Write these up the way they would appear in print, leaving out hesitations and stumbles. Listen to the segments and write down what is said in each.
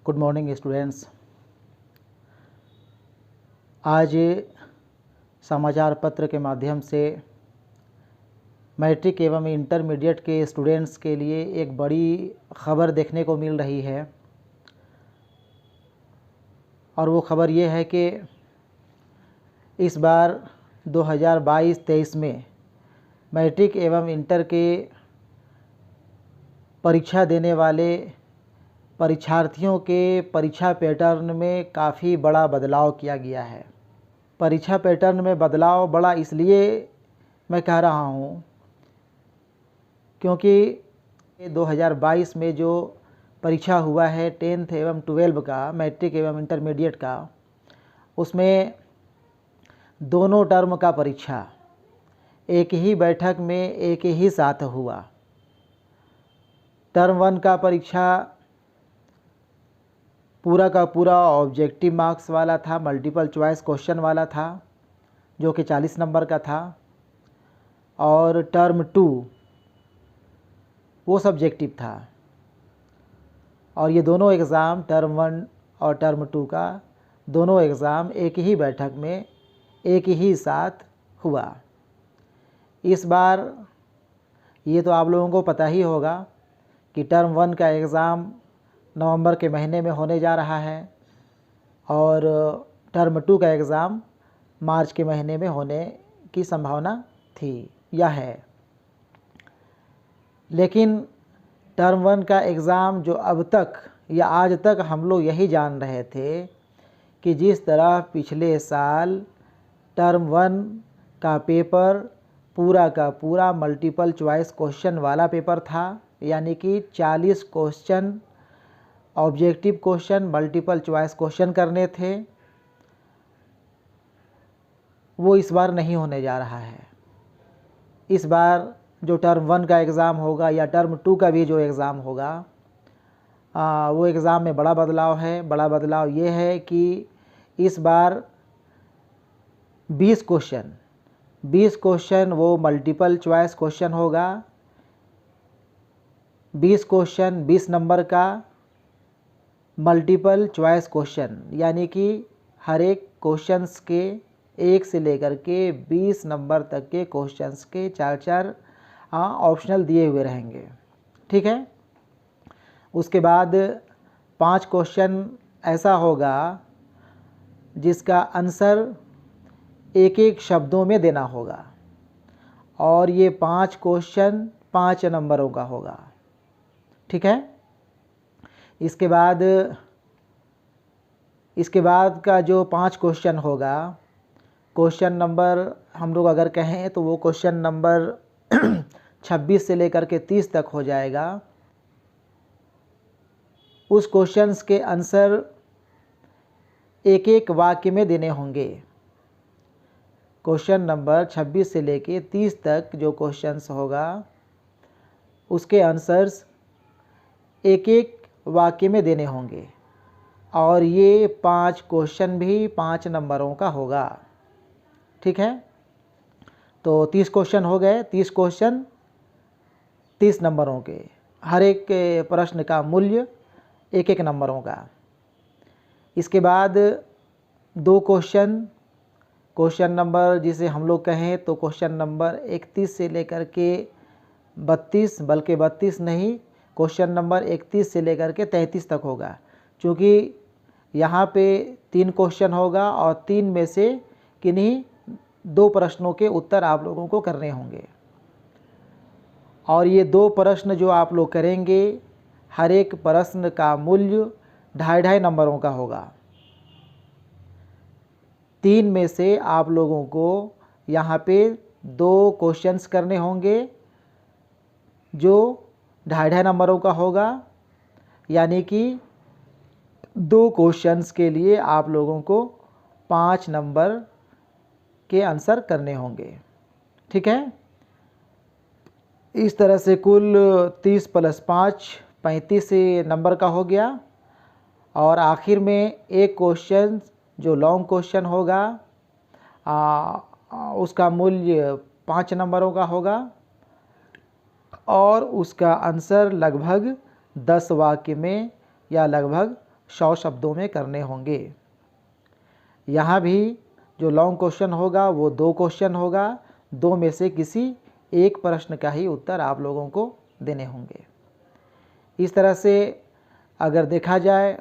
Good morning students. आज समाचार पत्र के माध्यम से मैट्रिक एवं इंटरमीडिएट के स्टूडेंट्स के लिए एक बड़ी खबर देखने को मिल रही है और वो खबर ये है कि इस बार 2022-23 में मैट्रिक एवं इंटर के परीक्षा देने वाले परीक्षार्थियों के परीक्षा पैटर्न में काफ़ी बड़ा बदलाव किया गया है। परीक्षा पैटर्न में बदलाव बड़ा इसलिए मैं कह रहा हूँ क्योंकि 2022 में जो परीक्षा हुआ है 10th एवं 12 का, मैट्रिक एवं इंटरमीडिएट का, उसमें दोनों टर्म का परीक्षा एक ही बैठक में एक ही साथ हुआ। टर्म 1 का परीक्षा पूरा का पूरा ऑब्जेक्टिव मार्क्स वाला था, मल्टीपल चॉइस क्वेश्चन वाला था जो कि 40 नंबर का था, और टर्म 2 वो सब्जेक्टिव था। और ये दोनों एग्ज़ाम, टर्म 1 और टर्म 2 का दोनों एग्ज़ाम एक ही बैठक में एक ही साथ हुआ। इस बार ये तो आप लोगों को पता ही होगा कि टर्म 1 का एग्ज़ाम नवंबर के महीने में होने जा रहा है और टर्म 2 का एग्ज़ाम मार्च के महीने में होने की संभावना थी या है। लेकिन टर्म 1 का एग्ज़ाम जो अब तक या आज तक हम लोग यही जान रहे थे कि जिस तरह पिछले साल टर्म 1 का पेपर पूरा का पूरा मल्टीपल चॉइस क्वेश्चन वाला पेपर था, यानी कि 40 question objective question multiple choice question करने थे, वो इस बार नहीं होने जा रहा है। इस बार जो टर्म 1 का एग्ज़ाम होगा या टर्म 2 का भी जो एग्ज़ाम होगा, वो एग्ज़ाम में बड़ा बदलाव है। बड़ा बदलाव ये है कि इस बार 20 क्वेश्चन वो मल्टीपल चॉइस क्वेश्चन होगा। 20 क्वेश्चन 20 नंबर का मल्टीपल चॉइस क्वेश्चन, यानी कि हर एक क्वेश्चंस के 1 से लेकर के 20 नंबर तक के क्वेश्चंस के 4-4 ऑप्शनल दिए हुए रहेंगे। ठीक है। उसके बाद 5 क्वेश्चन ऐसा होगा जिसका आंसर एक एक शब्दों में देना होगा और ये 5 क्वेश्चन 5 नंबरों का होगा। ठीक है। इसके बाद का जो 5 क्वेश्चन होगा, क्वेश्चन नंबर हम लोग अगर कहें तो वो क्वेश्चन नंबर 26 से लेकर के 30 तक हो जाएगा। उस क्वेश्चंस के आंसर एक एक वाक्य में देने होंगे। क्वेश्चन नंबर 26 से लेके 30 तक जो क्वेश्चंस होगा उसके आंसर्स एक एक वाक्य में देने होंगे और ये 5 क्वेश्चन भी 5 नंबरों का होगा। ठीक है। तो 30 क्वेश्चन हो गए। 30 क्वेश्चन 30 नंबरों के, हर एक प्रश्न का मूल्य एक एक नंबरों का। इसके बाद 2 क्वेश्चन नंबर जिसे हम लोग कहें तो क्वेश्चन नंबर 31 से लेकर के 32, बल्कि 32 नहीं, क्वेश्चन नंबर 31 से लेकर के 33 तक होगा, क्योंकि यहाँ पे 3 क्वेश्चन होगा और 3 में से किन्हीं 2 प्रश्नों के उत्तर आप लोगों को करने होंगे। और ये 2 प्रश्न जो आप लोग करेंगे, हर एक प्रश्न का मूल्य 2.5 नंबरों का होगा। 3 में से आप लोगों को यहाँ पे 2 क्वेश्चंस करने होंगे जो 2.5 नंबरों का होगा, यानी कि 2 क्वेश्चंस के लिए आप लोगों को 5 नंबर के आंसर करने होंगे। ठीक है। इस तरह से कुल 30 + 5 35 नंबर का हो गया। और आखिर में एक क्वेश्चन जो लॉन्ग क्वेश्चन होगा उसका मूल्य 5 नंबरों का होगा और उसका आंसर लगभग 10 वाक्य में या लगभग 100 शब्दों में करने होंगे। यहाँ भी जो लॉन्ग क्वेश्चन होगा वो 2 क्वेश्चन होगा, 2 में से किसी एक प्रश्न का ही उत्तर आप लोगों को देने होंगे। इस तरह से अगर देखा जाए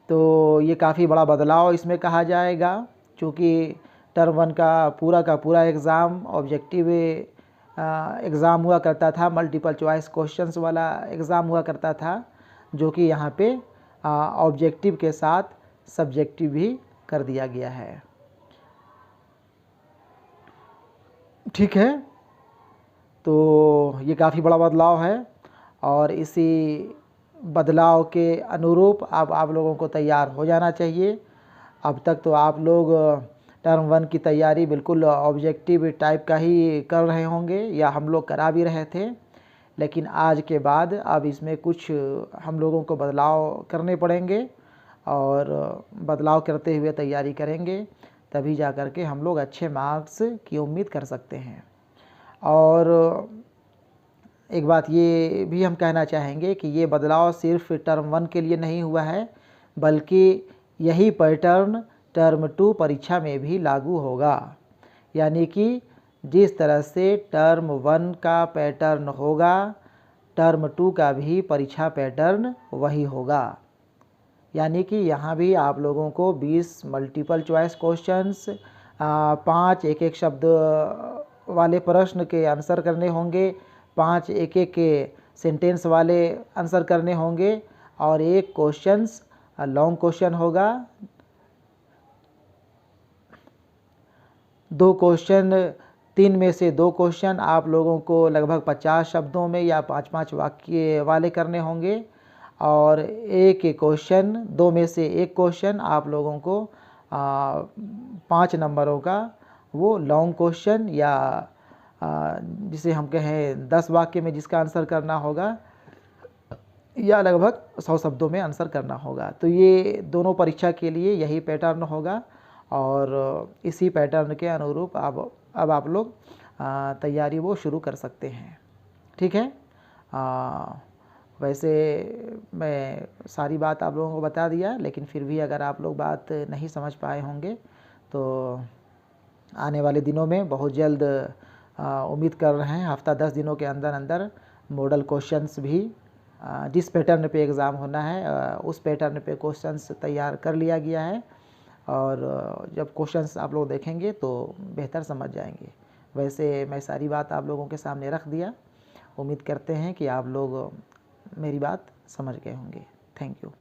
तो ये काफ़ी बड़ा बदलाव इसमें कहा जाएगा, क्योंकि टर्म 1 का पूरा एग्ज़ाम ऑब्जेक्टिव एग्ज़ाम हुआ करता था, मल्टीपल चॉइस क्वेश्चंस वाला एग्ज़ाम हुआ करता था, जो कि यहाँ पे ऑब्जेक्टिव के साथ सब्जेक्टिव भी कर दिया गया है। ठीक है, तो ये काफ़ी बड़ा बदलाव है और इसी बदलाव के अनुरूप अब आप लोगों को तैयार हो जाना चाहिए। अब तक तो आप लोग टर्म 1 की तैयारी बिल्कुल ऑब्जेक्टिव टाइप का ही कर रहे होंगे या हम लोग करा भी रहे थे, लेकिन आज के बाद अब इसमें कुछ हम लोगों को बदलाव करने पड़ेंगे और बदलाव करते हुए तैयारी करेंगे, तभी जा कर के हम लोग अच्छे मार्क्स की उम्मीद कर सकते हैं। और एक बात ये भी हम कहना चाहेंगे कि ये बदलाव सिर्फ टर्म 1 के लिए नहीं हुआ है, बल्कि यही पैटर्न टर्म 2 परीक्षा में भी लागू होगा। यानी कि जिस तरह से टर्म 1 का पैटर्न होगा, टर्म 2 का भी परीक्षा पैटर्न वही होगा। यानी कि यहाँ भी आप लोगों को 20 मल्टीपल चॉइस क्वेश्चंस, 5 एक शब्द वाले प्रश्न के आंसर करने होंगे, 5 एक के सेंटेंस वाले आंसर करने होंगे और 1 क्वेश्चंस लॉन्ग क्वेश्चन होगा। 2 क्वेश्चन, 3 में से 2 क्वेश्चन आप लोगों को लगभग 50 शब्दों में या 5-5 वाक्य वाले करने होंगे और 1 क्वेश्चन, 2 में से 1 क्वेश्चन आप लोगों को 5 नंबरों का वो लॉन्ग क्वेश्चन या जिसे हम कहें 10 वाक्य में जिसका आंसर करना होगा या लगभग 100 शब्दों में आंसर करना होगा। तो ये दोनों परीक्षा के लिए यही पैटर्न होगा और इसी पैटर्न के अनुरूप अब आप लोग तैयारी वो शुरू कर सकते हैं। ठीक है, वैसे मैं सारी बात आप लोगों को बता दिया, लेकिन फिर भी अगर आप लोग बात नहीं समझ पाए होंगे तो आने वाले दिनों में बहुत जल्द उम्मीद कर रहे हैं हफ्ता 10 दिनों के अंदर अंदर मॉडल क्वेश्चंस भी जिस पैटर्न पे एग्ज़ाम होना है उस पैटर्न पे क्वेश्चंस तैयार कर लिया गया है और जब क्वेश्चंस आप लोग देखेंगे तो बेहतर समझ जाएंगे। वैसे मैं सारी बात आप लोगों के सामने रख दिया। उम्मीद करते हैं कि आप लोग मेरी बात समझ गए होंगे। Thank you.